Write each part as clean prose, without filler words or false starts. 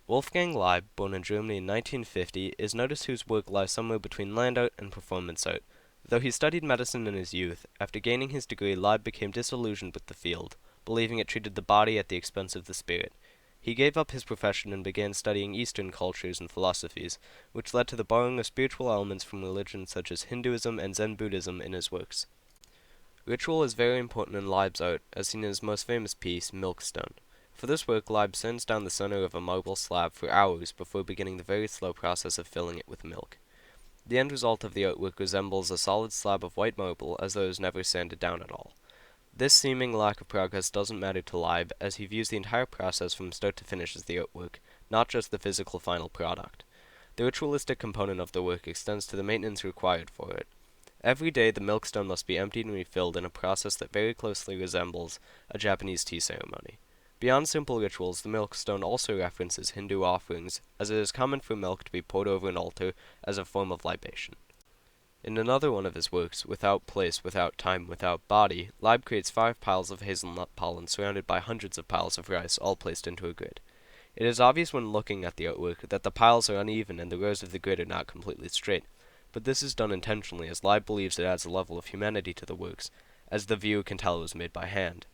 Wolfgang Laib, born in Germany in 1950, is an artist whose work lies somewhere between land art and performance art. Though he studied medicine in his youth, after gaining his degree, Laib became disillusioned with the field, believing it treated the body at the expense of the spirit. He gave up his profession and began studying Eastern cultures and philosophies, which led to the borrowing of spiritual elements from religions such as Hinduism and Zen Buddhism in his works. Ritual is very important in Leib's art, as seen in his most famous piece, Milkstone. For this work, Laib sends down the center of a marble slab for hours before beginning the very slow process of filling it with milk. The end result of the artwork resembles a solid slab of white marble as though it was never sanded down at all. This seeming lack of progress doesn't matter to Laib, as he views the entire process from start to finish as the artwork, not just the physical final product. The ritualistic component of the work extends to the maintenance required for it. Every day, the milkstone must be emptied and refilled in a process that very closely resembles a Japanese tea ceremony. Beyond simple rituals, the milkstone also references Hindu offerings, as it is common for milk to be poured over an altar as a form of libation. In another one of his works, Without Place, Without Time, Without Body, Laib creates 5 piles of hazelnut pollen surrounded by hundreds of piles of rice, all placed into a grid. It is obvious when looking at the artwork that the piles are uneven and the rows of the grid are not completely straight, but this is done intentionally, as Laib believes it adds a level of humanity to the works, as the viewer can tell it was made by hand.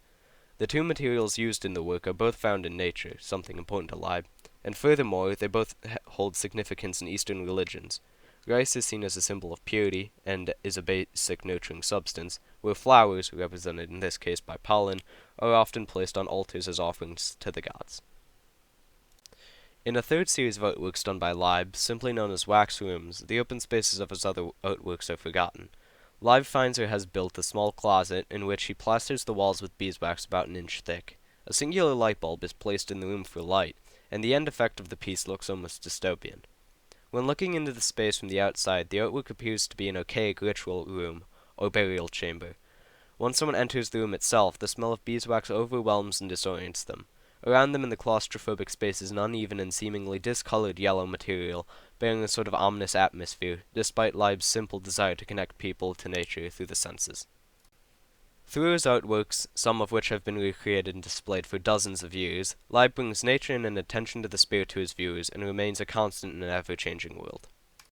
The two materials used in the work are both found in nature, something important to Laib, and furthermore, they both hold significance in Eastern religions. Rice is seen as a symbol of purity, and is a basic nurturing substance, where flowers, represented in this case by pollen, are often placed on altars as offerings to the gods. In a third series of artworks done by Laib, simply known as wax rooms, the open spaces of his other artworks are forgotten. Laib finds or has built a small closet in which he plasters the walls with beeswax about an inch thick. A singular light bulb is placed in the room for light, and the end effect of the piece looks almost dystopian. When looking into the space from the outside, the artwork appears to be an archaic ritual room, or burial chamber. Once someone enters the room itself, the smell of beeswax overwhelms and disorients them. Around them in the claustrophobic space is an uneven and seemingly discolored yellow material, bearing a sort of ominous atmosphere, despite Leib's simple desire to connect people to nature through the senses. Through his artworks, some of which have been recreated and displayed for dozens of years, Laib brings nature and an attention to the spirit to his viewers and remains a constant in an ever-changing world.